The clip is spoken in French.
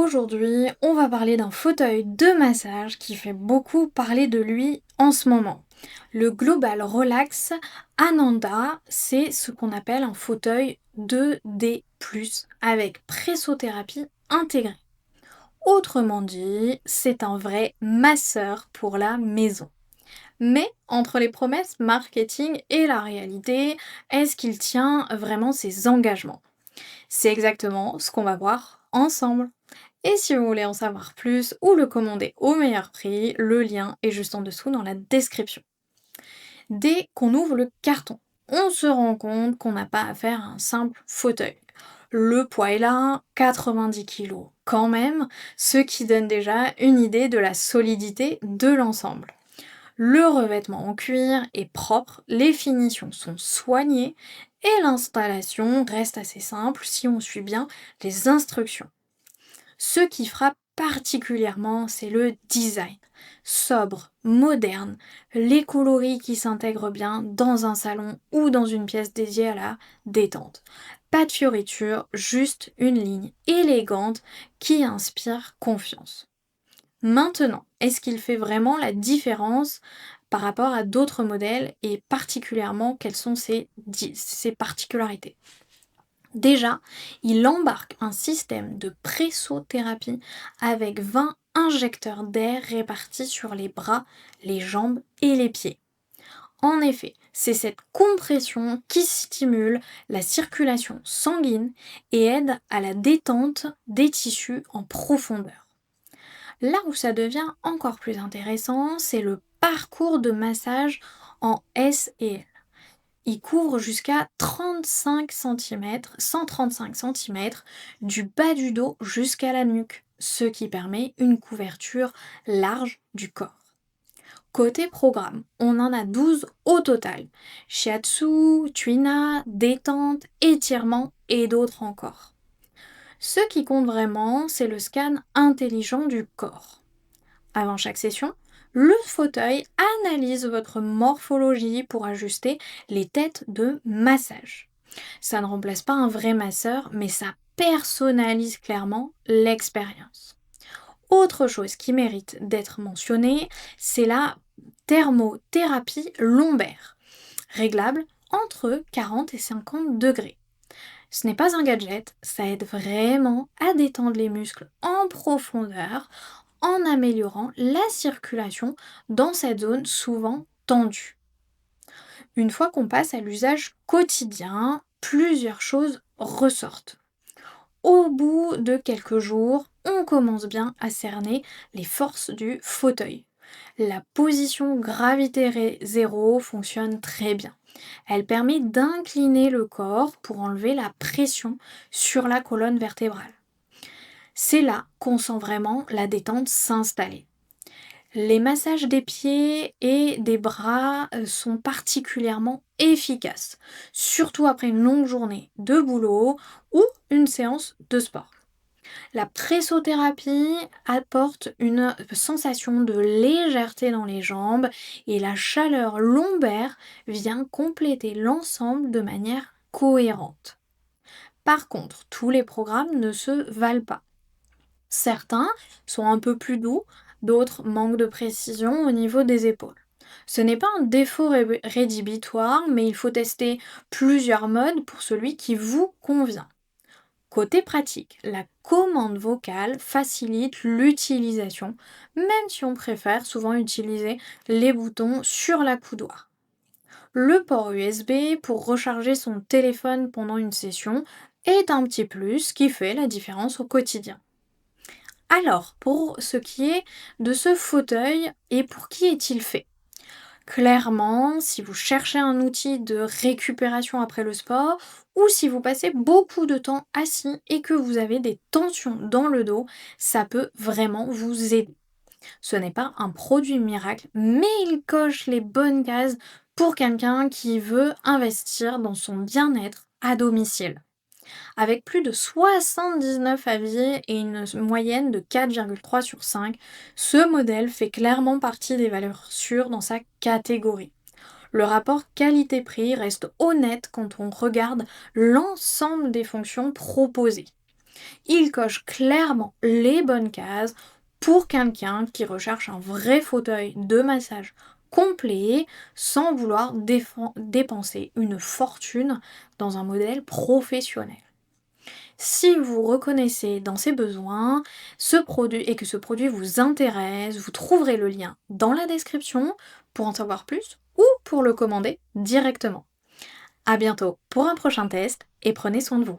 Aujourd'hui, on va parler d'un fauteuil de massage qui fait beaucoup parler de lui en ce moment. Le Global Relax Ananda, c'est ce qu'on appelle un fauteuil 2D+, avec pressothérapie intégrée. Autrement dit, c'est un vrai masseur pour la maison. Mais entre les promesses marketing et la réalité, est-ce qu'il tient vraiment ses engagements? C'est exactement ce qu'on va voir ensemble. Et si vous voulez en savoir plus ou le commander au meilleur prix, le lien est juste en dessous dans la description. Dès qu'on ouvre le carton, on se rend compte qu'on n'a pas affaire à un simple fauteuil. Le poids est là, 90 kg quand même, ce qui donne déjà une idée de la solidité de l'ensemble. Le revêtement en cuir est propre, les finitions sont soignées et l'installation reste assez simple si on suit bien les instructions. Ce qui frappe particulièrement, c'est le design. Sobre, moderne, les coloris qui s'intègrent bien dans un salon ou dans une pièce dédiée à la détente. Pas de fioritures, juste une ligne élégante qui inspire confiance. Maintenant, est-ce qu'il fait vraiment la différence par rapport à d'autres modèles et particulièrement quelles sont ses particularités? Déjà, il embarque un système de pressothérapie avec 20 injecteurs d'air répartis sur les bras, les jambes et les pieds. En effet, c'est cette compression qui stimule la circulation sanguine et aide à la détente des tissus en profondeur. Là où ça devient encore plus intéressant, c'est le parcours de massage en S et L. Il couvre jusqu'à 35 cm, 135 cm du bas du dos jusqu'à la nuque, ce qui permet une couverture large du corps. Côté programme, on en a 12 au total. Shiatsu, tuina, détente, étirement et d'autres encore. Ce qui compte vraiment, c'est le scan intelligent du corps. Avant chaque session, le fauteuil analyse votre morphologie pour ajuster les têtes de massage. Ça ne remplace pas un vrai masseur, mais ça personnalise clairement l'expérience. Autre chose qui mérite d'être mentionnée, c'est la thermothérapie lombaire, réglable entre 40 et 50 degrés. Ce n'est pas un gadget, ça aide vraiment à détendre les muscles en profondeur en améliorant la circulation dans cette zone souvent tendue. Une fois qu'on passe à l'usage quotidien, plusieurs choses ressortent. Au bout de quelques jours, on commence bien à cerner les forces du fauteuil. La position gravité zéro fonctionne très bien. Elle permet d'incliner le corps pour enlever la pression sur la colonne vertébrale. C'est là qu'on sent vraiment la détente s'installer. Les massages des pieds et des bras sont particulièrement efficaces, surtout après une longue journée de boulot ou une séance de sport. La pressothérapie apporte une sensation de légèreté dans les jambes et la chaleur lombaire vient compléter l'ensemble de manière cohérente. Par contre, tous les programmes ne se valent pas. Certains sont un peu plus doux, d'autres manquent de précision au niveau des épaules. Ce n'est pas un défaut rédhibitoire, mais il faut tester plusieurs modes pour celui qui vous convient. Côté pratique, la commande vocale facilite l'utilisation, même si on préfère souvent utiliser les boutons sur la coudoir. Le port USB pour recharger son téléphone pendant une session est un petit plus qui fait la différence au quotidien. Alors, pour ce qui est de ce fauteuil et pour qui est-il fait? Clairement, si vous cherchez un outil de récupération après le sport ou si vous passez beaucoup de temps assis et que vous avez des tensions dans le dos, ça peut vraiment vous aider. Ce n'est pas un produit miracle, mais il coche les bonnes cases pour quelqu'un qui veut investir dans son bien-être à domicile. Avec plus de 79 avis et une moyenne de 4,3 sur 5, ce modèle fait clairement partie des valeurs sûres dans sa catégorie. Le rapport qualité-prix reste honnête quand on regarde l'ensemble des fonctions proposées. Il coche clairement les bonnes cases pour quelqu'un qui recherche un vrai fauteuil de massage complet sans vouloir dépenser une fortune dans un modèle professionnel. Si vous reconnaissez dans ces besoins ce produit et que ce produit vous intéresse, vous trouverez le lien dans la description pour en savoir plus ou pour le commander directement. À bientôt pour un prochain test et prenez soin de vous.